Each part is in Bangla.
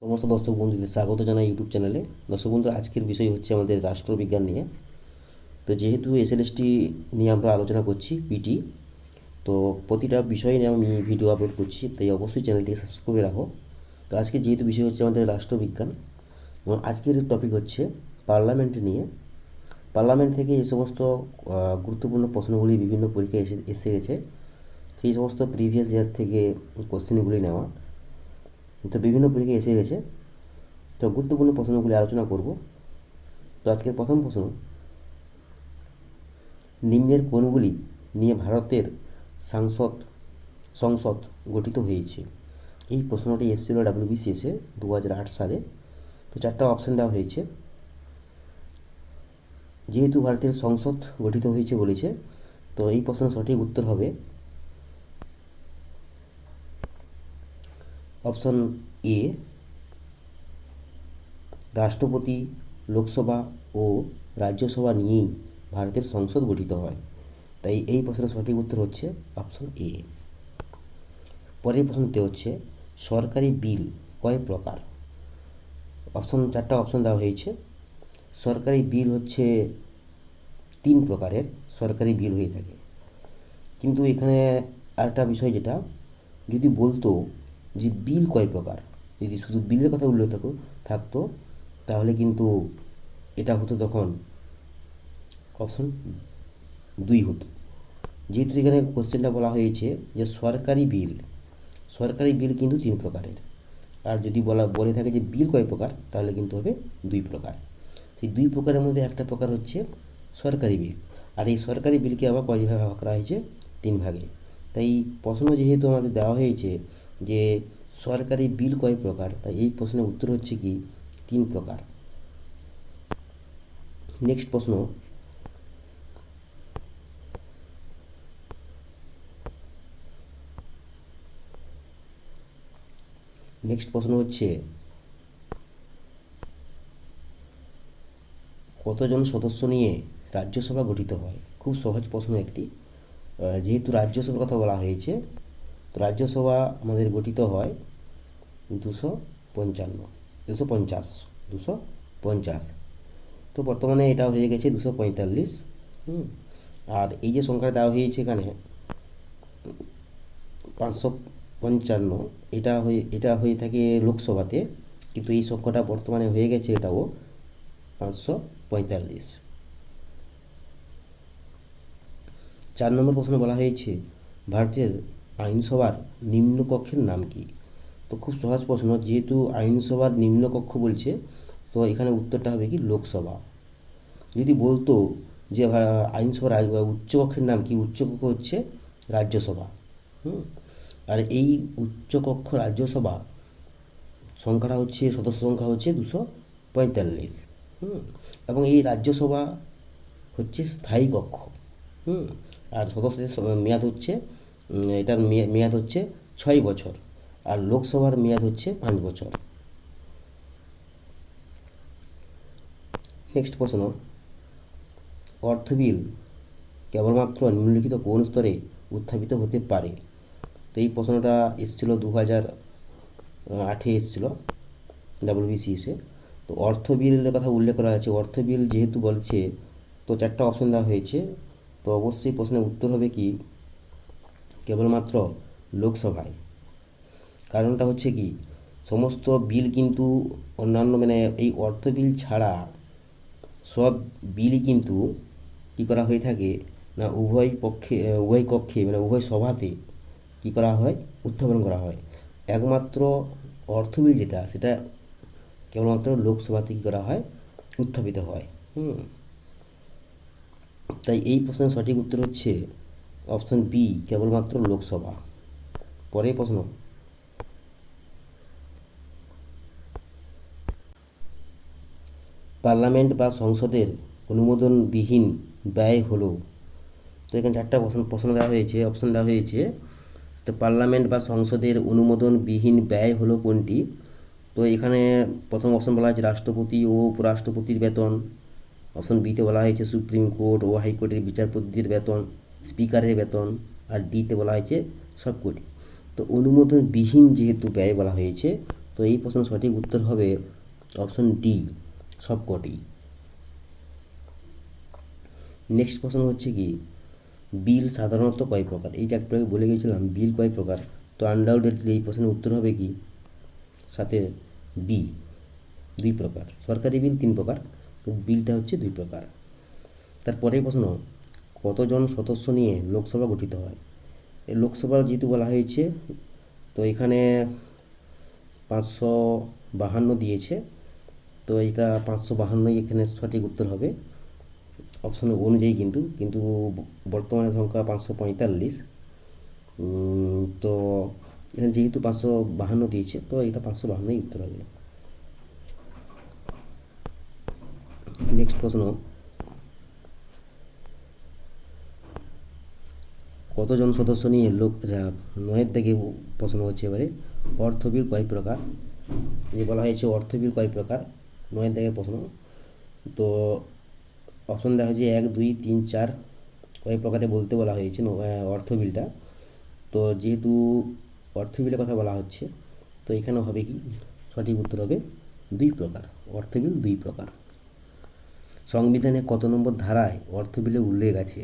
সমস্ত দর্শক বন্ধুদের স্বাগত জানাই ইউটিউব চ্যানেলে। দর্শক বন্ধুরা, আজকের বিষয় হচ্ছে আমাদের রাষ্ট্রবিজ্ঞান নিয়ে। তো যেহেতু এসএলএসটি নিয়ে আমরা আলোচনা করছি, পিটি, তো প্রতিটা বিষয় নিয়ে আমি ভিডিও আপলোড করছি, তাই অবশ্যই চ্যানেলটিকে সাবস্ক্রাইব করে রাখো। তো আজকে যেহেতু বিষয় হচ্ছে আমাদের রাষ্ট্রবিজ্ঞান, এবং আজকের টপিক হচ্ছে পার্লামেন্ট নিয়ে। পার্লামেন্ট থেকে এই সমস্ত গুরুত্বপূর্ণ প্রশ্নগুলি বিভিন্ন পরীক্ষায় এসে গেছে, সেই সমস্ত প্রিভিয়াস ইয়ার থেকে কোশ্চেনগুলি নেওয়া। তো বিভিন্ন পরীক্ষায় এসে গেছে, তো গুরুত্বপূর্ণ প্রশ্নগুলি আলোচনা করব। তো আজকের প্রথম প্রশ্ন, নিম্নের কোনগুলি নিয়ে ভারতের সংসদ সংসদ গঠিত হয়েছে? এই প্রশ্নটি এসেছিল ডাব্লিউবিসিএসে 2008 সালে। তো চারটা অপশান দেওয়া হয়েছে। যেহেতু ভারতের সংসদ গঠিত হয়েছে বলেছে, তো এই প্রশ্নের সঠিক উত্তর হবে অপশন এ, রাষ্ট্রপতি, লোকসভা ও রাজ্যসভা নিয়েই ভারতের সংসদ গঠিত হয়। তাই এই প্রশ্নের সঠিক উত্তর হচ্ছে অপশন এ। পরের প্রশ্নটি হচ্ছে, সরকারি বিল কয় প্রকার? চারটা অপশন দেওয়া হয়েছে। সরকারি বিল হচ্ছে 3 প্রকারের সরকারি বিল হয়ে থাকে। কিন্তু এখানে আরেকটা বিষয়, যেটা যদি বলতো যে বিল কয় প্রকার, যদি শুধু বিলের কথা উল্লেখ থাকতো, তাহলে কিন্তু এটা হতো তখন অপশন 2 হতো। যেহেতু এখানে কোশ্চেনটা বলা হয়েছে যে সরকারি বিল কিন্তু 3 প্রকারের, আর যদি বলে থাকে যে বিল কয় প্রকার, তাহলে কিন্তু হবে 2 প্রকার। সেই 2 প্রকারের মধ্যে একটা প্রকার হচ্ছে সরকারি বিল, আর এই সরকারি বিলকে আবার কয় ভাগে ভাগ করা হয়েছে? 3 ভাগে। তাই প্রশ্ন যেহেতু আমাদের দেওয়া হয়েছে যে সরকারি বিল কয় প্রকার, তাই এই প্রশ্নের উত্তর হচ্ছে কি 3 প্রকার। নেক্সট প্রশ্ন, হচ্ছে কতজন সদস্য নিয়ে রাজ্যসভা গঠিত হয়? খুব সহজ প্রশ্ন একটি। যেহেতু রাজ্যসভার কথা বলা হয়েছে, তো রাজ্যসভা আমাদের গঠিত হয় 250। তো বর্তমানে এটা হয়ে গেছে 245। আর এই যে সংখ্যাটা দেওয়া হয়েছে এখানে 555, এটা হয়ে থাকে লোকসভাতে, কিন্তু এই সংখ্যাটা বর্তমানে হয়ে গেছে এটাও 545। 4 নম্বর প্রশ্ন বলা হয়েছে, ভারতের আইনসভার নিম্নকক্ষের নাম কি? তো খুব সহজ প্রশ্ন, যেহেতু আইনসভার নিম্নকক্ষ বলছে, তো এখানে উত্তরটা হবে কি লোকসভা। যদি বলতো যে আইনসভার উচ্চকক্ষের নাম কি, উচ্চকক্ষ হচ্ছে রাজ্যসভা। আর এই উচ্চকক্ষ রাজ্যসভা সংখ্যাটা হচ্ছে, সদস্য সংখ্যা হচ্ছে 245। এবং এই রাজ্যসভা হচ্ছে স্থায়ী কক্ষ। আর সদস্যদের মেয়াদ হচ্ছে, এটার মেয়াদ হচ্ছে 6 বছর, আর লোকসভার মেয়াদ হচ্ছে 5 বছর। নেক্সট প্রশ্ন, অর্থ বিল কেবলমাত্র নিম্নলিখিত কোন স্তরে উত্থাপিত হতে পারে? তো এই প্রশ্নটা এসেছিলো 2008 এসেছিলো ডাব্লিউবিসিএসে। তো অর্থ বিলের কথা উল্লেখ করা আছে। অর্থ বিল যেহেতু বলছে, তো 4টা অপশন দেওয়া হয়েছে। তো অবশ্যই প্রশ্নের উত্তর হবে কি কেবলমাত্র লোকসভায়। কারণটা হচ্ছে কি, সমস্ত বিল কিন্তু অন্যান্য, মানে এই অর্থ বিল ছাড়া সব বিলই কিন্তু কী করা হয়ে থাকে না, উভয় কক্ষে, মানে উভয় সভাতে কী করা হয়, উত্থাপন করা হয়। একমাত্র অর্থ বিল যেটা, সেটা কেবলমাত্র লোকসভাতে কী করা হয়, উত্থাপিত হয়। তাই এই প্রশ্নের সঠিক উত্তর হচ্ছে অপশন বি, কেবলমাত্র লোকসভা। পরের প্রশ্ন, পার্লামেন্ট বা সংসদের অনুমোদনবিহীন ব্যয় হলো? তো এখানে 4টা প্রশ্ন দেওয়া হয়েছে, অপশন দেওয়া হয়েছে। তো পার্লামেন্ট বা সংসদের অনুমোদনবিহীন ব্যয় হলো কোনটি? তো এখানে প্রথম অপশন বলা হয়েছে রাষ্ট্রপতি ও উপরাষ্ট্রপতির বেতন। অপশন বিতে বলা হয়েছে সুপ্রিম কোর্ট ও হাইকোর্টের বিচারপতিদের বেতন, স্পিকারের বেতন, আর ডিতে বলা হয়েছে সবকটি। তো অনুমোদনবিহীন যেহেতু ব্যয় বলা হয়েছে, তো তো এই প্রশ্নের সঠিক উত্তর হবে অপশন ডি, সবকটি। নেক্সট প্রশ্ন হচ্ছে কি, বিল সাধারণত কয় প্রকার? এই যে একটু আগে বলে গেছিলাম বিল কয় প্রকার, তো আনডাউটেডলি এই প্রশ্নের উত্তর হবে কি সাথে বি, 2 প্রকার। সরকারি বিল 3 প্রকার, তো বিলটা হচ্ছে 2 প্রকার। তারপরেই প্রশ্ন, কতজন সদস্য নিয়ে লোকসভা গঠিত হয়? এই লোকসভা যেহেতু বলা হয়েছে, তো এখানে 552 দিয়েছে, তো এটা 552ই এখানে সঠিক উত্তর হবে অপশন অনুযায়ী। কিন্তু কিন্তু বর্তমানে সংখ্যা 545। তো এখানে যেহেতু 552 দিয়েছে, তো এটা 552ই উত্তর হবে। নেক্সট প্রশ্ন, কতজন সদস্য নিয়ে লোক, 9 থেকে প্রশ্ন হচ্ছে এবারে, অর্থ বিল কয় প্রকার? যে বলা হয়েছে অর্থ বিল কয় প্রকার, 9 থেকে প্রশ্ন। তো অপশন দেওয়া হয়েছে 1, 2, 3, 4 কয় প্রকারে বলতে বলা হয়েছে অর্থ বিলটা। তো যেহেতু অর্থ বিলের কথা বলা হচ্ছে, তো এখানে হবে কি সঠিক উত্তর হবে 2 প্রকার, অর্থ বিল 2 প্রকার। সংবিধানে কত নম্বর ধারায় অর্থ বিলের উল্লেখ আছে?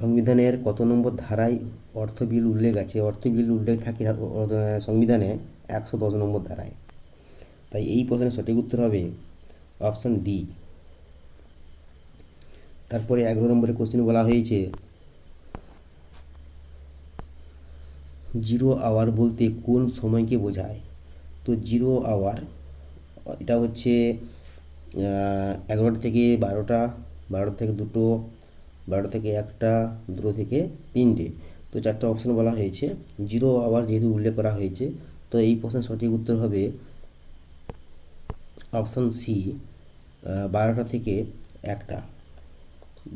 সংবিধানের কত নম্বর ধারায় অর্থ বিল উল্লেখ আছে? অর্থ বিল উল্লেখ থাকে সংবিধানে 110 নম্বর ধারায়। তাই এই প্রশ্নের সঠিক উত্তর হবে অপশন ডি। তারপরে 11 নম্বরের কোশ্চেন বলা হয়েছে, 0 আওয়ার বলতে কোন সময়কে বোঝায়? তো 0 আওয়ার এটা হচ্ছে 11টা থেকে 12টা, 12টা থেকে 2টো, 12টা থেকে 1টা, 2টো থেকে 3টে। তো 4টে অপশন বলা হয়েছে, 0 আওয়ার যেহেতু উল্লেখ করা হয়েছে, তো এই প্রশ্নের সঠিক উত্তর হবে অপশন সি, 12টা থেকে 1টা।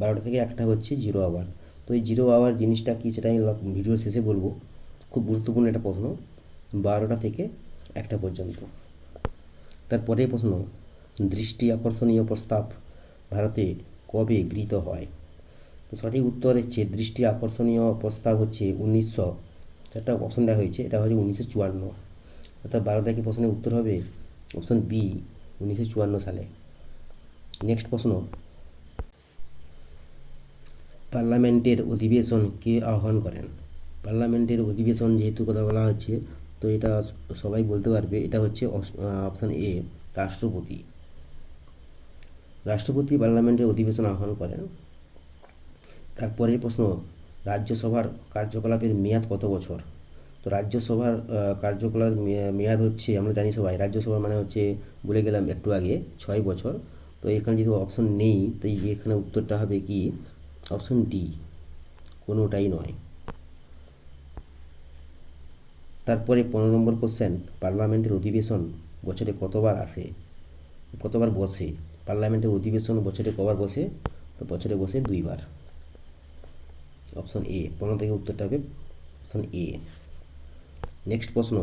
12টা থেকে 1টা হচ্ছে 0 আওয়ার। তো এই 0 আওয়ার জিনিসটা কী সেটা আমি ভিডিওর শেষে বলবো, খুব গুরুত্বপূর্ণ একটা প্রশ্ন, 12টা থেকে 1টা পর্যন্ত। তারপরে প্রশ্ন, দৃষ্টি আকর্ষণীয় প্রস্তাব ভারতে কবে গৃহীত হয়? তো সঠিক উত্তর হচ্ছে দৃষ্টি আকর্ষণীয় প্রস্তাব হচ্ছে 1900, চারটা অপশন দেওয়া হয়েছে, এটা হচ্ছে 1954। অর্থাৎ 12 থেকে প্রশ্নের উত্তর হবে অপশন বি, 1954 সালে। নেক্সট প্রশ্ন, পার্লামেন্টের অধিবেশন কে আহ্বান করেন? পার্লামেন্টের অধিবেশন যেহেতু কথা বলা হচ্ছে, তো এটা সবাই বলতে পারবে, এটা হচ্ছে অপশান এ, রাষ্ট্রপতি। রাষ্ট্রপতি পার্লামেন্টের অধিবেশন আহ্বান করেন। তারপরের প্রশ্ন, রাজ্যসভার কার্যকলাপের মেয়াদ কত বছর? তো রাজ্যসভার কার্যকলাপের মেয়াদ হচ্ছে, আমরা জানি সবাই রাজ্যসভা মানে হচ্ছে, বলে গেলাম একটু আগে, 6 বছর। তো এখানে যেহেতু অপশন নেই, তো এখানে উত্তরটা হবে কি অপশন ডি, কোনোটাই নয়। তারপরে 15 নম্বর কোশ্চেন, পার্লামেন্টের অধিবেশন বছরে কতবার আসে, কতবার বসে? পার্লামেন্টের অধিবেশন বছরে কবার বসে? তো বছরে বসে 2 বার। অপশন এ, 15 থেকে উত্তরটা হবে অপশন এ। নেক্সট প্রশ্ন,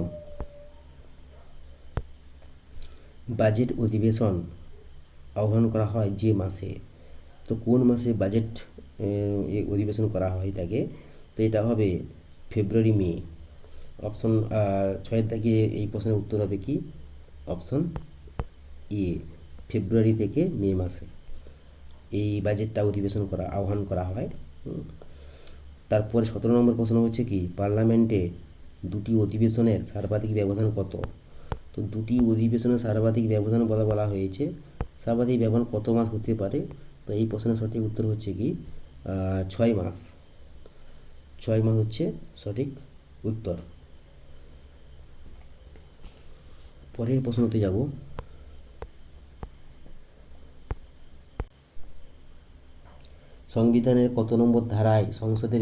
বাজেট অধিবেশন আহ্বান করা হয় যে মাসে? তো কোন মাসে বাজেট অধিবেশন করা হয় থাকে? তো এটা হবে ফেব্রুয়ারি, মে। অপশন 6 থেকে এই প্রশ্নের উত্তর হবে কি অপশন এ, ফেব্রুয়ারি থেকে মে মাসে এই বাজেটটা অধিবেশন আহ্বান করা হয়। তারপরে 17 নম্বর প্রশ্ন হচ্ছে কি, পার্লামেন্টে 2টি অধিবেশনের সর্বাধিক ব্যবধান কত? তো 2টি অধিবেশনের সর্বাধিক ব্যবধান বলা হয়েছে, সর্বাধিক ব্যবধান কত মাস হতে পারে? তো এই প্রশ্নের সঠিক উত্তর হচ্ছে কি 6 মাস। 6 মাস হচ্ছে সঠিক উত্তর। পরের প্রশ্নতে যাব, সংবিধানের কত নম্বর ধারায় সাংসদের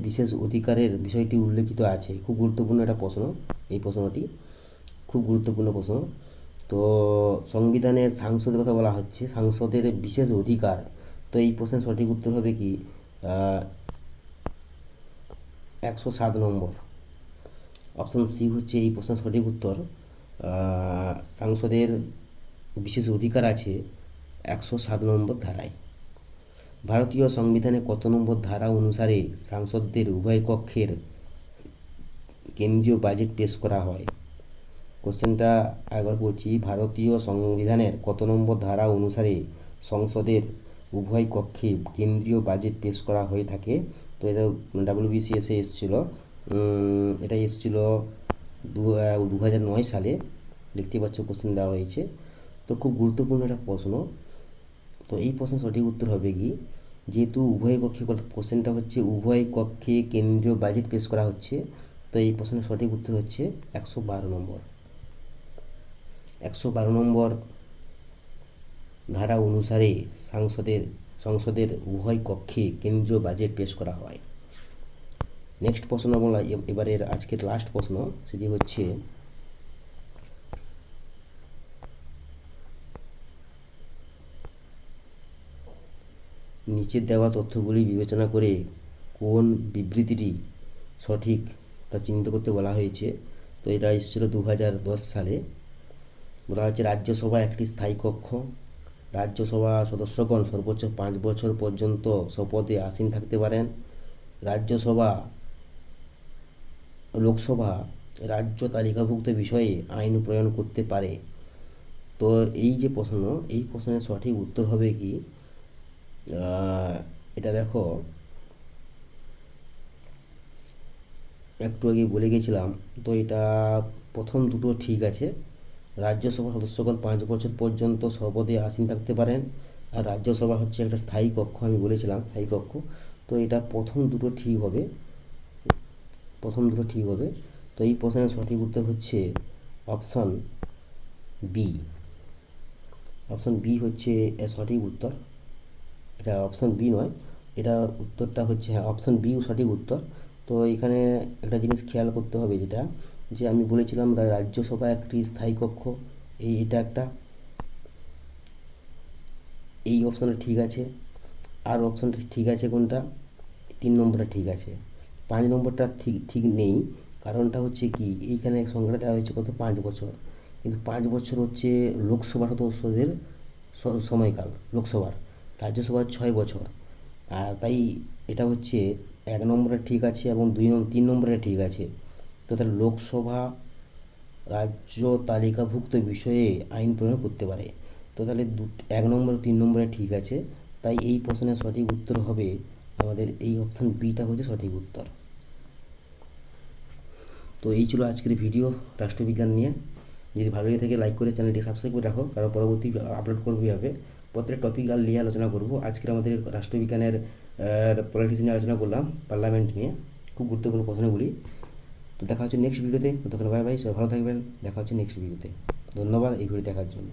বিশেষ অধিকারের বিষয়টি উল্লেখিত আছে? খুব গুরুত্বপূর্ণ একটা প্রশ্ন, এই প্রশ্নটি খুব গুরুত্বপূর্ণ প্রশ্ন। তো সংবিধানের সাংসদের কথা বলা হচ্ছে, সাংসদের বিশেষ অধিকার। তো এই প্রশ্নের সঠিক উত্তর হবে কি 107 নম্বর। অপশন সি হচ্ছে এই প্রশ্নের সঠিক উত্তর। সাংসদের বিশেষ অধিকার আছে 107 নম্বর ধারায়। ভারতীয় সংবিধানে কত নম্বর ধারা অনুসারে সাংসদদের উভয় কক্ষের কেন্দ্রীয় বাজেট পেশ করা হয়? কোশ্চেনটা একবার বলছি, ভারতীয় সংবিধানের কত নম্বর ধারা অনুসারে সংসদের উভয় কক্ষে কেন্দ্রীয় বাজেট পেশ করা হয়ে থাকে? তো এটা ডাব্লিউবিসিএসে এসেছিল, এটা এসেছিল 2009 সালে। দেখতে পাচ্ছ কোশ্চেন দেওয়া হয়েছে। তো খুব গুরুত্বপূর্ণ একটা প্রশ্ন। তো এই প্রশ্নের সঠিক উত্তর হবে কি, যেহেতু উভয় কক্ষে, কোশ্চেনটা হচ্ছে উভয় কক্ষে কেন্দ্রীয় বাজেট পেশ করা হচ্ছে, তো এই প্রশ্নের সঠিক উত্তর হচ্ছে 112 নম্বর। 112 নম্বর ধারা অনুসারে সংসদের উভয় কক্ষে কেন্দ্রীয় বাজেট পেশ করা হয়। নেক্সট প্রশ্ন আমরা এবারের আজকের লাস্ট প্রশ্ন, সেটি হচ্ছে নিচের দেওয়া তথ্যগুলি বিবেচনা করে কোন বিবৃতিটি সঠিক তা চিহ্নিত করতে বলা হয়েছে। তো এটা এসেছিল 2010 সালে। বলা হচ্ছে রাজ্যসভা একটি স্থায়ী কক্ষ। রাজ্যসভা সদস্যগণ সর্বোচ্চ 5 বছর পর্যন্ত শপথে আসীন থাকতে পারেন। লোকসভা রাজ্য তালিকাভুক্ত বিষয়ে আইন প্রণয়ন করতে পারে। তো এই যে প্রশ্ন, এই প্রশ্নের সঠিক উত্তর হবে কি, এটা দেখো একটু আগে বলে গেছিলাম। তো এটা প্রথম দুটো ঠিক আছে। রাজ্যসভা সদস্যগণ 5 বছর পর্যন্ত শপথে আসীন থাকতে পারেন, আর রাজ্যসভা হচ্ছে একটা স্থায়ী কক্ষ, আমি বলেছিলাম স্থায়ী কক্ষ। তো এটা প্রথম দুটো ঠিক হবে। তো এই প্রশ্নের সঠিক উত্তর হচ্ছে অপশান বি। অপশান বি হচ্ছে এর সঠিক উত্তর। এটা অপশান বি নয়, এটা উত্তরটা হচ্ছে, হ্যাঁ অপশান বি সঠিক উত্তর। তো এখানে একটা জিনিস খেয়াল করতে হবে, যেটা যে আমি বলেছিলাম রাজ্যসভা একটি স্থায়ী কক্ষ, এটা একটা, এই অপশানটা ঠিক আছে। আর অপশানটা ঠিক আছে কোনটা, 3 নম্বরটা ঠিক আছে। 5 নম্বরটা ঠিক নেই। কারণটা হচ্ছে কি, এইখানে সংখ্যাটা দেওয়া হয়েছে কত, 5 বছর, কিন্তু 5 বছর হচ্ছে লোকসভা সদস্যদের সময়কাল, লোকসভার। রাজ্যসভার 6 বছর। আর তাই এটা হচ্ছে 1 নম্বরে ঠিক আছে এবং 3 নম্বরে ঠিক আছে। তো তাহলে লোকসভা রাজ্য তালিকাভুক্ত বিষয়ে আইন প্রণয়ন করতে পারে। তো তাহলে 1 নম্বর 3 নম্বরে ঠিক আছে। তাই এই প্রশ্নের সঠিক উত্তর হবে আমাদের এই অপশান বিটা হচ্ছে সঠিক উত্তর। তো এই ছিল আজকের ভিডিও রাষ্ট্রবিজ্ঞান নিয়ে। যদি ভালো লেগে থাকে লাইক করে চ্যানেলটি সাবস্ক্রাইব করে রাখো, কারণ পরবর্তী আপলোড করবো এভাবে। প্রত্যেকটা টপিক নিয়ে আলোচনা করব। আজকের আমাদের রাষ্ট্রবিজ্ঞানের পলিটিক্স নিয়ে আলোচনা করলাম, পার্লামেন্ট নিয়ে, খুব গুরুত্বপূর্ণ প্রশ্নগুলি। তো দেখা হচ্ছে নেক্সট ভিডিওতে। ততক্ষণ বাই বাই, সবাই ভালো থাকবেন। দেখা হচ্ছে নেক্সট ভিডিওতে। ধন্যবাদ এই ভিডিও দেখার জন্য।